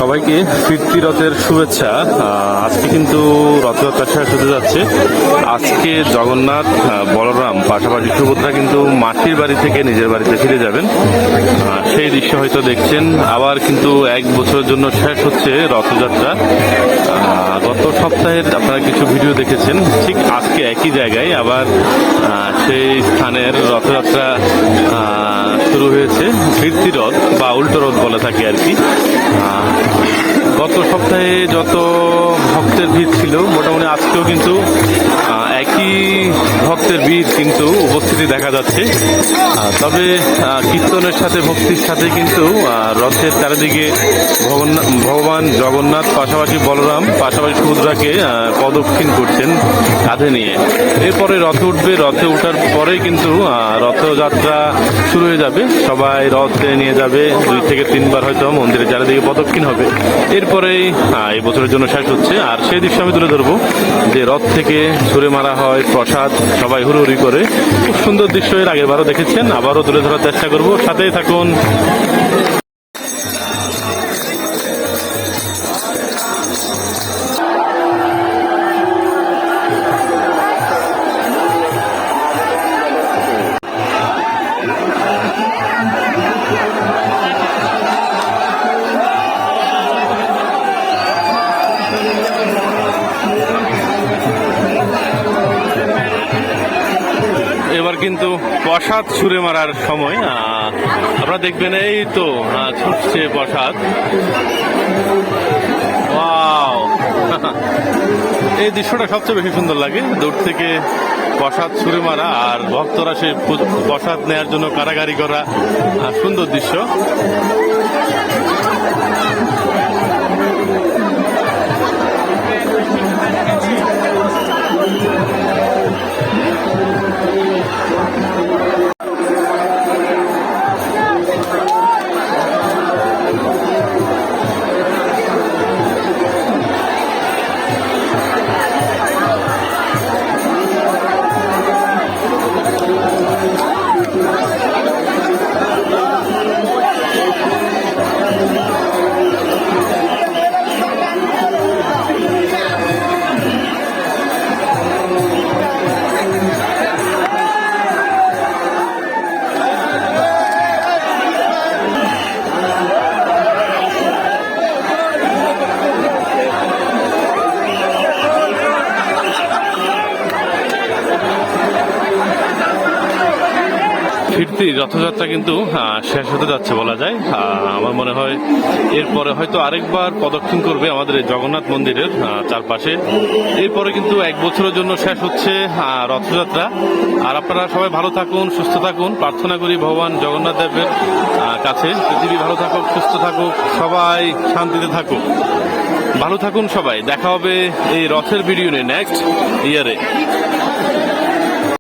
সবাইকে ফিরতি রথের শুভেচ্ছা। আজকে কিন্তু রথযাত্রা শেষ হতে যাচ্ছে। আজকে জগন্নাথ, বলরাম, পাশাপাশি সুভদ্রা কিন্তু মাটির বাড়ি থেকে নিজের বাড়িতে ফিরে যাবেন। সেই দৃশ্য হয়তো দেখছেন। আবার কিন্তু এক বছরের জন্য শেষ হচ্ছে রথযাত্রা। গত সপ্তাহের আপনারা কিছু ভিডিও দেখেছেন, ঠিক আজকে একই জায়গায় আবার সেই স্থানের রথযাত্রা শুরু হয়েছে। ফিরতি রথ বা উল্টো রথ বলে থাকে আর কি। গত সপ্তাহে যত ভক্তের ভিড় ছিল, মোটামুটি আজকেও কিন্তু একই ভক্তের ভিড় কিন্তু উপস্থিতি দেখা যাচ্ছে। তবে কীর্তনের সাথে ভক্তির সাথে কিন্তু রথের চারিদিকে ভগবান জগন্নাথ, পাশাপাশি বলরাম, পাশাপাশি সুভদ্রাকে প্রদক্ষিণ করছেন কাঁধে নিয়ে। এরপরে রথে উঠবে। রথে ওঠার পরে কিন্তু রথযাত্রা শুরু হয়ে যাবে। সবাই রথে নিয়ে যাবে, 2 থেকে 3 বার হয়তো মন্দিরের চারিদিকে প্রদক্ষিণ হবে। এরপরেই এই বছরের জন্য শেষ হচ্ছে। আর সেই দৃশ্য আমি তুলে ধরবো যে রথ থেকে ছুঁড়ে মারা হয় প্রসাদ, সবাই হুড়োহুড়ি করে। খুব সুন্দর দৃশ্য, এর আগের বারও দেখেছেন, আবারও তুলে ধরার চেষ্টা করব। সাথেই থাকুন। এবার কিন্তু প্রসাদ ছুঁড়ে মারার সময়। আপনারা দেখবেন, এই তো ছুটছে প্রসাদ। ওয়াও, এই দৃশ্যটা সবচেয়ে বেশি সুন্দর লাগে, দূর থেকে প্রসাদ ছুঁড়ে মারা আর ভক্তরা সেই প্রসাদ নেওয়ার জন্য কারাগারি করা। সুন্দর দৃশ্য। ফিরতি রথযাত্রা কিন্তু শেষ হতে যাচ্ছে বলা যায়। আমার মনে হয় এরপরে হয়তো আরেকবার প্রদক্ষিণ করবে আমাদের জগন্নাথ মন্দিরের চারপাশে। এরপরে কিন্তু 1 বছরের জন্য শেষ হচ্ছে রথযাত্রা। আর আপনারা সবাই ভালো থাকুন, সুস্থ থাকুন। প্রার্থনা করি ভগবান জগন্নাথ দেবের কাছে পৃথিবী ভালো থাকুক, সুস্থ থাকুক, সবাই শান্তিতে থাকুক। ভালো থাকুন সবাই। দেখা হবে এই রথের ভিডিও নিয়ে নেক্সট ইয়ারে।